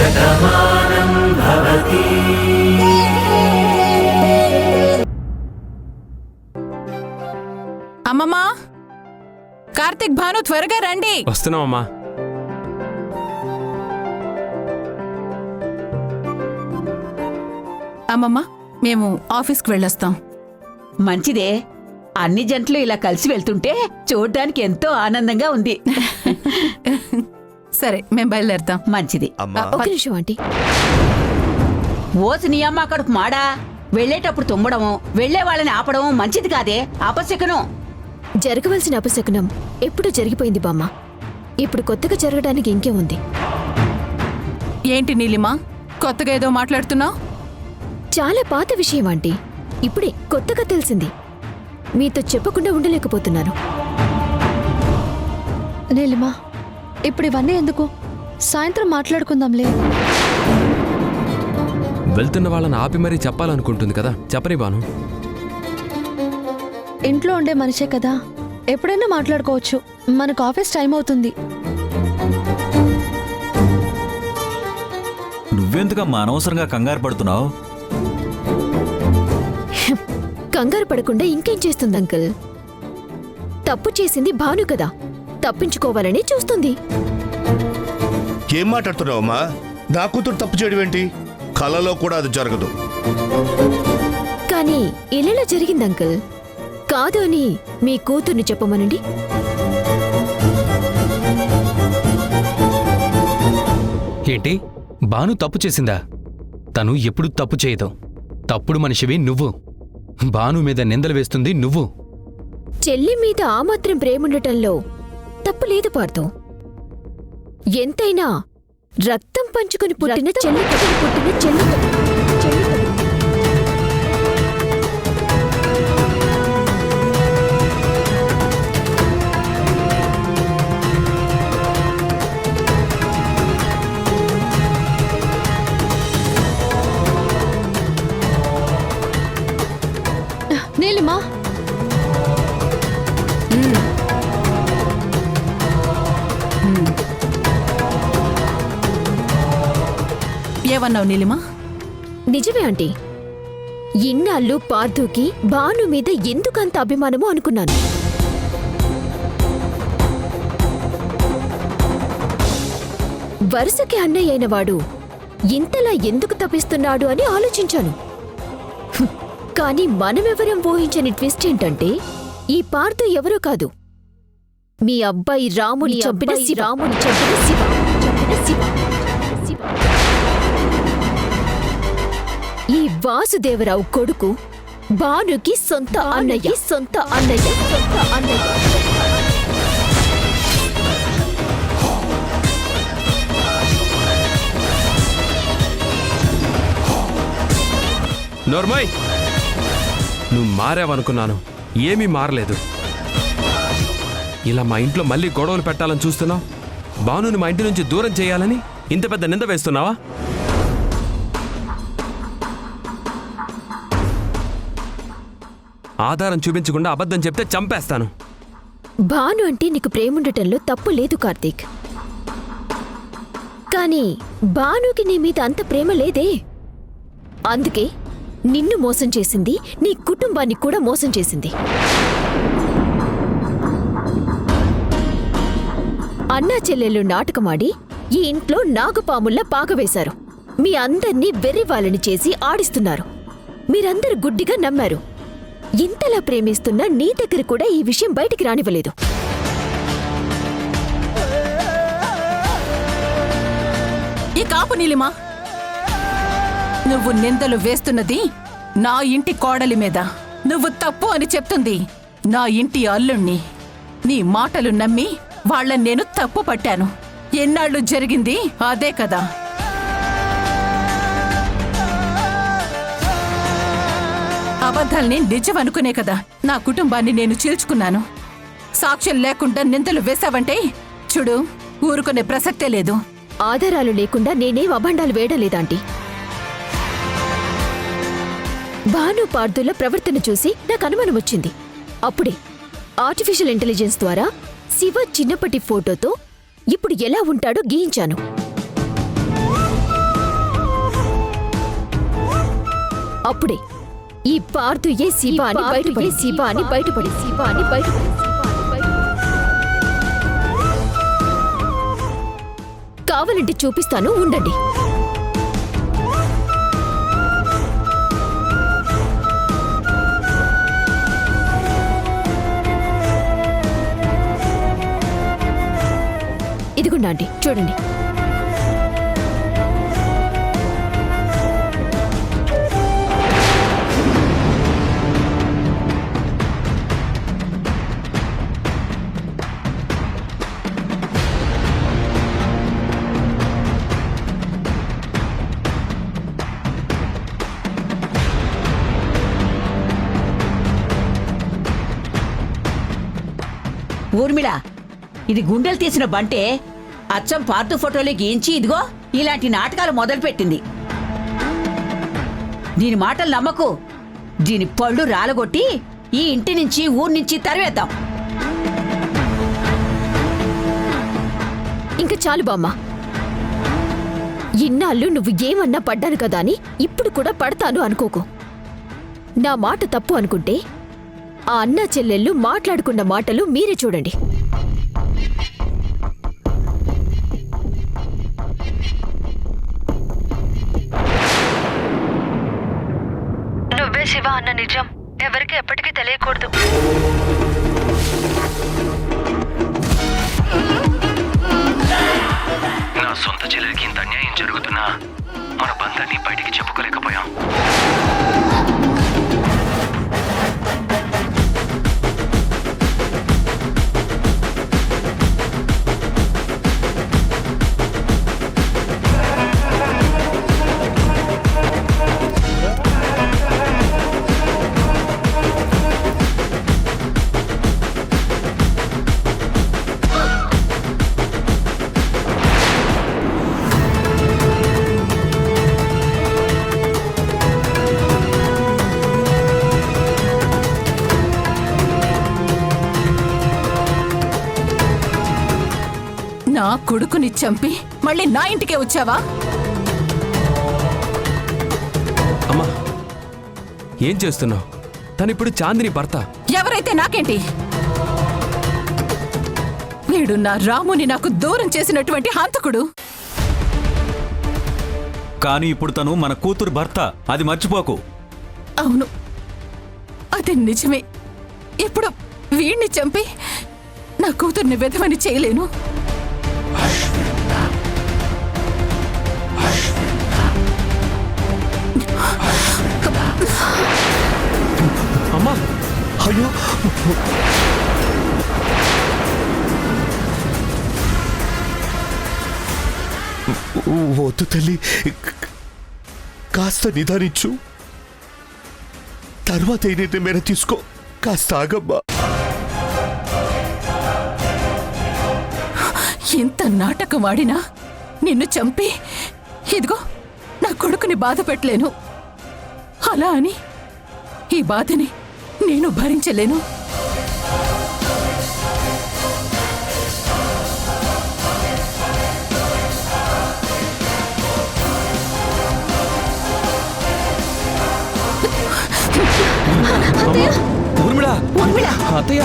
శతమానం భవతి. అమ్మమ్మా, కార్తిక్, భాను త్వరగా రండి. వస్తున్నామమ్మా. అమ్మమ్మా, మేము ఆఫీస్కి వెళ్ళొస్తాం. మంచిదే. అన్ని జంటలు ఇలా కలిసి వెళ్తుంటే చూడ్డానికి ఎంతో ఆనందంగా ఉంది. సరే, మేం బయలుదేరుతాం. మంచిది. ఒక నిమిషం ఆంటీ. ఓసి నీ అమ్మ అక్కడికి మాడా. వెళ్లేటప్పుడు తుమ్మడము, వెళ్లే వాళ్ళని ఆపడం మంచిది కాదే, అపశకనం. జరగవలసిన అపశకునం ఎప్పుడూ జరిగిపోయింది బామ్మ. ఇప్పుడు కొత్తగా జరగడానికి ఇంకే ఉంది. ఏంటి నీలిమా, కొత్తగా ఏదో మాట్లాడుతున్నావు? చాలా పాత విషయం ఆంటీ, ఇప్పుడే కొత్తగా తెలిసింది. మీతో చెప్పకుండా ఉండలేకపోతున్నాను. నీలిమా, ఇప్పుడు ఇవన్నీ ఎందుకు? సాయంత్రం మాట్లాడుకుందాంలే. వెళ్తున్న వాళ్ళని ఆపి మరీ చెప్పాలనుకుంటుంది కదా, చెప్పని బాను. ఇంట్లో ఉండే మనిషే కదా, ఎప్పుడైనా మాట్లాడుకోవచ్చు. మనకు ఆఫీస్ టైం అవుతుంది. నువ్వెందుకమ్మా అనవసరంగా కంగారు పడుతున్నావు? కంగారు పడకుండా ఇంకేం చేస్తుంది అంకుల్? తప్పు చేసింది భాను కదా, తప్పించుకోవాలని చూస్తుంది. ఏం మాట్లాడుతున్నావమ్మా? నా కూతురు తప్పు చేయడం ఏంటి? కలలో కూడా అది జరగదు. కానీ ఇళ్ళలో జరిగింది అంకుల్. కాదు అని మీ కూతుర్ని చెప్పమనండి. ఏంటి, బాను తప్పు చేసిందా? తను ఎప్పుడు తప్పు చేయదు. తప్పుడు మనిషివి నువ్వు. బాను మీద నిందలు వేస్తుంది నువ్వు. చెల్లి మీద ఆ మాత్రం ప్రేముండటంలో తప్పు లేదు పార్థు. ఎంతైనా రక్తం పంచుకొని పుట్టిన చెల్లి. నీలిమా, ఏమన్నావు నీలిమా? నిజమే ఆంటీ. ఇన్నాళ్ళు పార్థుకి భాను మీద ఎందుకంత అభిమానమో అనుకున్నాను. వరుసకి అన్నయ్య అయినవాడు ఇంతలా ఎందుకు తప్పిస్తున్నాడు అని ఆలోచించాను. కానీ మనమెవరం ఊహించని ట్విస్ట్ ఏంటంటే, ఈ పార్థు ఎవరో కాదు, మీ అబ్బాయి రాముని చంపిన శివ. ఈ వాసుదేవరావు కొడుకు భానుకి సొంత అన్నయ్య. నోర్మయ్, నువ్వు మారావనుకున్నాను. ఏమీ మారలేదు. ఇలా మా ఇంట్లో మళ్ళీ గొడవలు పెట్టాలని చూస్తున్నావు. బానుని మా ఇంటి నుంచి దూరం చేయాలని ఇంత పెద్ద నింద వేస్తున్నావా? ఆధారం చూపించకుండా అబద్ధం చెప్తే చంపేస్తాను. భాను అంటే నీకు ప్రేముండటంలో తప్పు లేదు కార్తీక్. కానీ భానుకి నీ మీద అంత ప్రేమ లేదే. అందుకే నిన్ను మోసం చేసింది, నీ కుటుంబాన్ని కూడా మోసం చేసింది. అన్నా చెల్లెళ్ళు నాటకమాడి ఈ ఇంట్లో నాగుపాముల్లా పాకవేశారు. మీ అందర్నీ వెర్రివాళ్ళని చేసి ఆడిస్తున్నారు. మీరందరూ గుడ్డిగా నమ్మారు. ఇంతలా ప్రేమిస్తున్నా నీ దగ్గర కూడా ఈ విషయం బయటికి రానివ్వలేదు. ఈ కాపు నీలిమా, నువ్వు నిందలు వేస్తున్నది నా ఇంటి కోడలి మీద. నువ్వు తప్పు అని చెప్తుంది నా ఇంటి అల్లుణ్ణి. నీ మాటలు నమ్మి వాళ్ళని నేను తప్పు పట్టాను. ఎన్నాళ్ళు జరిగింది అదే కదా. అబద్ధాల్ని నిజం అనుకునే కదా నా కుటుంబాన్ని నేను చీల్చుకున్నాను. సాక్ష్యం లేకుండా నిందలు వేశావంటే చూడు, ఊరుకునే ప్రసక్తే లేదు. ఆధారాలు లేకుండా నేనేం అభండాలు వేయడం లేదాంటీ. భాను పార్థుల ప్రవర్తన చూసి నాకు అనుమానం వచ్చింది. అప్పుడే ఆర్టిఫిషియల్ ఇంటెలిజెన్స్ ద్వారా శివ చిన్నప్పటి ఫోటోతో ఇప్పుడు ఎలా ఉంటాడో గీయించాను. అప్పుడే ఈ పార్థు ఏ శివ అని బయటపడి కావాలంటే చూపిస్తాను, ఉండండి. ఇదిగుండా ఆంటీ, చూడండి. ఊర్మిళ, ఇది గుండెలు తీసిన బంటే అచ్చం పార్థు ఫోటోలు గీయించి ఇదిగో ఇలాంటి నాటకాలు మొదలుపెట్టింది. దీని మాటలు నమ్మకు. దీని పళ్ళు రాలగొట్టి ఈ ఇంటి నుంచి ఊరి నుంచి తరివేద్దాం. ఇంకా చాలు బామ్మ. ఇన్నాళ్ళు నువ్వు ఏమన్నా పడ్డాను కదా అని ఇప్పుడు కూడా పడతాను అనుకోకు. నా మాట తప్పు అనుకుంటే ఆ అన్నా చెల్లెళ్ళు మాట్లాడుకున్న మాటలు మీరే చూడండి. నువ్వే శివ అన్న నిజం ఎవరికి ఎప్పటికీ తెలియకూడదు. నా సొంత చెల్లెలికి ఇంత అన్యాయం జరుగుతున్నా మన బంధాన్ని బయటికి చెప్పుకోలేకపోయాం. నా కొడుకుని చంపి మళ్ళీ నా ఇంటికే వచ్చావా? అమ్మా, ఏం చేస్తున్నావు? తనిప్పుడు చాందిని భర్త. ఎవరైతే నాకేంటి? వీడు నా రాముని నాకు దూరం చేసినటువంటి హంతకుడు. కానీ ఇప్పుడు తను మన కూతురు భర్త, అది మర్చిపోకు. అవును, అది నిజమే. ఇప్పుడు వీణ్ణి చంపి నా కూతుర్ని వెధవని చేయలేను. అమ్మా, అయ్యో, వద్దు తల్లి, కాస్త నిదానించు. తర్వాత ఏ నిర్ణయం తీసుకో. కాస్త ఆగమ్మా. ఎంత నాటకం ఆడినా నిన్ను చంపి ఇదిగో నా కొడుకుని బాధ పెట్టలేను. అలా అని ఈ బాధని నేను భరించలేను. ఊర్మిళ, అత్తయ్య.